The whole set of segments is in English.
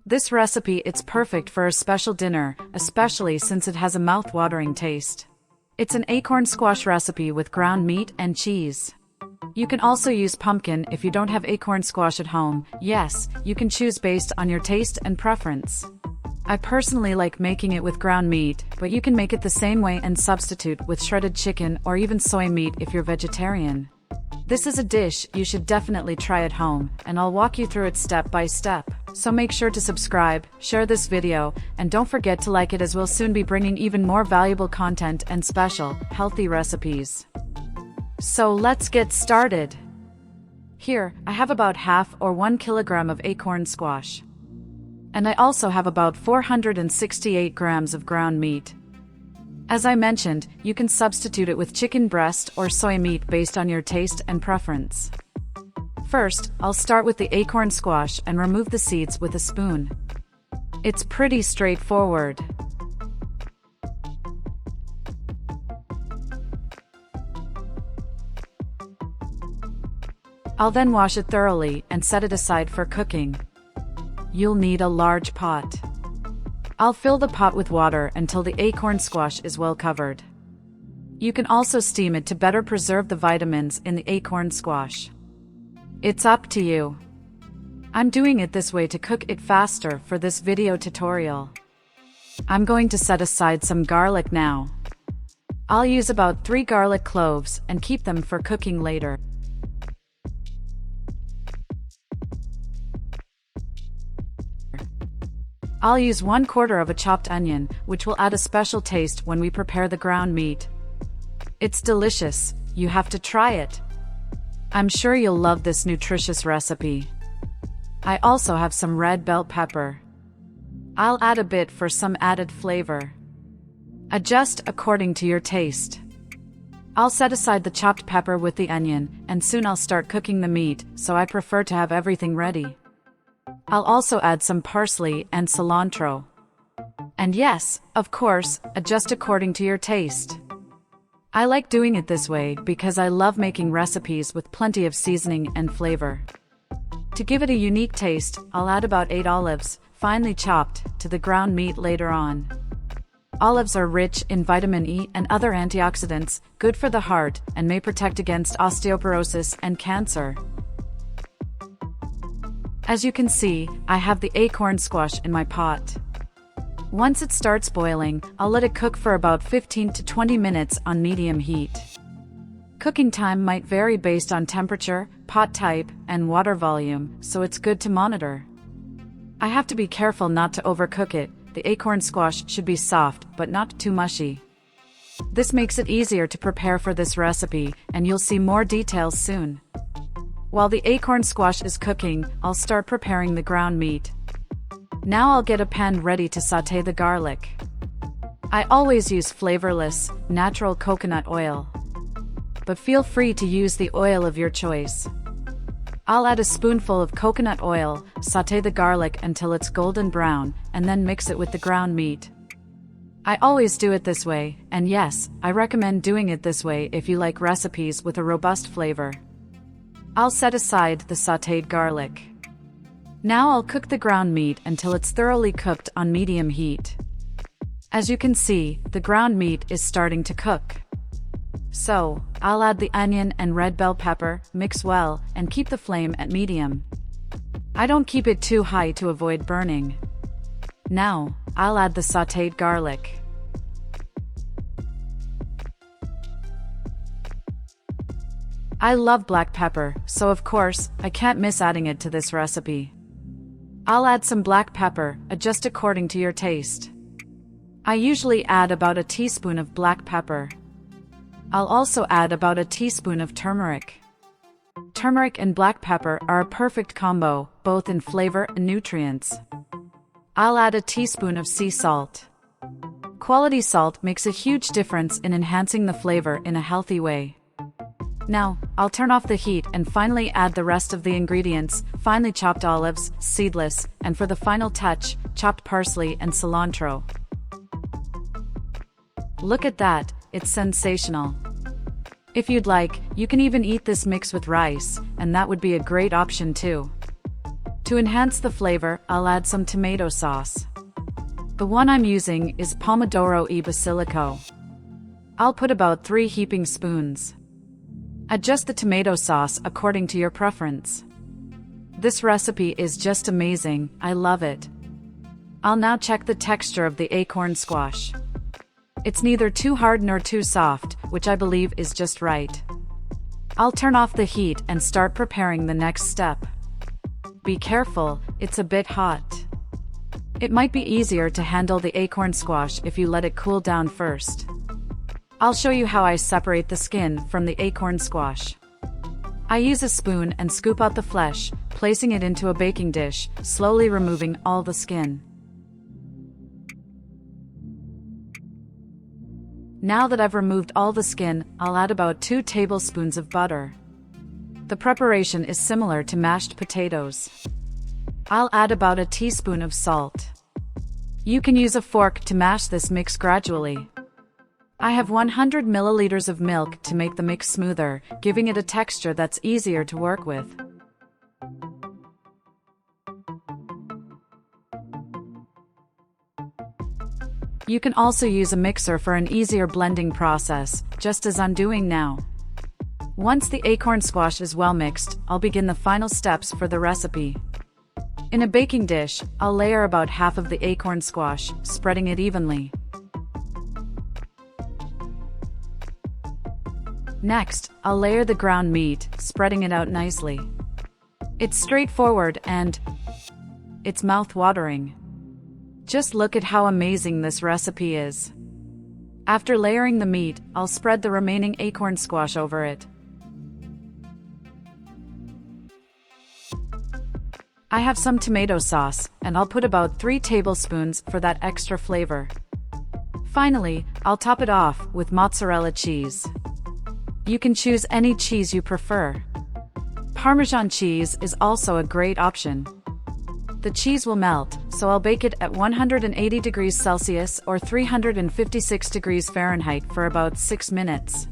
This recipe it's perfect for a special dinner, especially since it has a mouth-watering taste. It's an acorn squash recipe with ground meat and cheese. You can also use pumpkin if you don't have acorn squash at home. Yes, you can choose based on your taste and preference. I personally like making it with ground meat, but you can make it the same way and substitute with shredded chicken or even soy meat if you're vegetarian. This is a dish you should definitely try at home, and I'll walk you through it step by step. So make sure to subscribe, share this video, and don't forget to like it, as we'll soon be bringing even more valuable content and special, healthy recipes. So let's get started. Here, I have about half or 1 kilogram of acorn squash. And I also have about 468 grams of ground meat. As I mentioned, you can substitute it with chicken breast or soy meat based on your taste and preference. First, I'll start with the acorn squash and remove the seeds with a spoon. It's pretty straightforward. I'll then wash it thoroughly and set it aside for cooking. You'll need a large pot. I'll fill the pot with water until the acorn squash is well covered. You can also steam it to better preserve the vitamins in the acorn squash. It's up to you. I'm doing it this way to cook it faster for this video tutorial. I'm going to set aside some garlic now. I'll use about 3 garlic cloves and keep them for cooking later. I'll use 1/4 of a chopped onion, which will add a special taste when we prepare the ground meat. It's delicious, you have to try it. I'm sure you'll love this nutritious recipe. I also have some red bell pepper. I'll add a bit for some added flavor. Adjust according to your taste. I'll set aside the chopped pepper with the onion, and soon I'll start cooking the meat, so I prefer to have everything ready. I'll also add some parsley and cilantro. And yes, of course, adjust according to your taste. I like doing it this way because I love making recipes with plenty of seasoning and flavor. To give it a unique taste, I'll add about 8 olives, finely chopped, to the ground meat later on. Olives are rich in vitamin E and other antioxidants, good for the heart, and may protect against osteoporosis and cancer. As you can see, I have the acorn squash in my pot. Once it starts boiling, I'll let it cook for about 15 to 20 minutes on medium heat. Cooking time might vary based on temperature, pot type, and water volume, so it's good to monitor. I have to be careful not to overcook it. The acorn squash should be soft, but not too mushy. This makes it easier to prepare for this recipe, and you'll see more details soon. While the acorn squash is cooking, I'll start preparing the ground meat. Now I'll get a pan ready to sauté the garlic. I always use flavorless, natural coconut oil. But feel free to use the oil of your choice. I'll add a spoonful of coconut oil, sauté the garlic until it's golden brown, and then mix it with the ground meat. I always do it this way, and yes, I recommend doing it this way if you like recipes with a robust flavor. I'll set aside the sautéed garlic. Now I'll cook the ground meat until it's thoroughly cooked on medium heat. As you can see, the ground meat is starting to cook. So, I'll add the onion and red bell pepper, mix well, and keep the flame at medium. I don't keep it too high to avoid burning. Now, I'll add the sautéed garlic. I love black pepper, so of course, I can't miss adding it to this recipe. I'll add some black pepper, adjust according to your taste. I usually add about a teaspoon of black pepper. I'll also add about a teaspoon of turmeric. Turmeric and black pepper are a perfect combo, both in flavor and nutrients. I'll add a teaspoon of sea salt. Quality salt makes a huge difference in enhancing the flavor in a healthy way. Now, I'll turn off the heat and finally add the rest of the ingredients, finely chopped olives, seedless, and for the final touch, chopped parsley and cilantro. Look at that, it's sensational. If you'd like, you can even eat this mix with rice, and that would be a great option too. To enhance the flavor, I'll add some tomato sauce. The one I'm using is Pomodoro e Basilico. I'll put about 3 heaping spoons. Adjust the tomato sauce according to your preference. This recipe is just amazing, I love it. I'll now check the texture of the acorn squash. It's neither too hard nor too soft, which I believe is just right. I'll turn off the heat and start preparing the next step. Be careful, it's a bit hot. It might be easier to handle the acorn squash if you let it cool down first. I'll show you how I separate the skin from the acorn squash. I use a spoon and scoop out the flesh, placing it into a baking dish, slowly removing all the skin. Now that I've removed all the skin, I'll add about 2 tablespoons of butter. The preparation is similar to mashed potatoes. I'll add about a teaspoon of salt. You can use a fork to mash this mix gradually. I have 100 milliliters of milk to make the mix smoother, giving it a texture that's easier to work with. You can also use a mixer for an easier blending process, just as I'm doing now. Once the acorn squash is well mixed, I'll begin the final steps for the recipe. In a baking dish, I'll layer about half of the acorn squash, spreading it evenly. Next, I'll layer the ground meat, spreading it out nicely. It's straightforward and it's mouth-watering. Just look at how amazing this recipe is. After layering the meat, I'll spread the remaining acorn squash over it. I have some tomato sauce, and I'll put about 3 tablespoons for that extra flavor. Finally, I'll top it off with mozzarella cheese. You can choose any cheese you prefer. Parmesan cheese is also a great option. The cheese will melt, so I'll bake it at 180 degrees Celsius or 356 degrees Fahrenheit for about 6 minutes.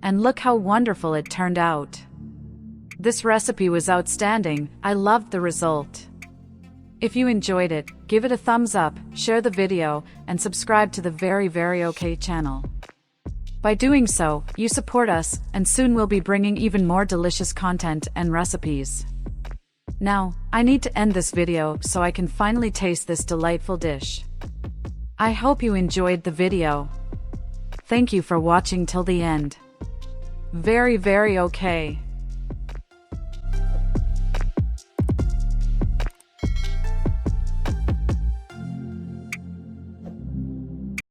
And look how wonderful it turned out. This recipe was outstanding, I loved the result. If you enjoyed it, give it a thumbs up, share the video, and subscribe to the Very OK channel. By doing so, you support us, and soon we'll be bringing even more delicious content and recipes. Now, I need to end this video so I can finally taste this delightful dish. I hope you enjoyed the video. Thank you for watching till the end. Very OK.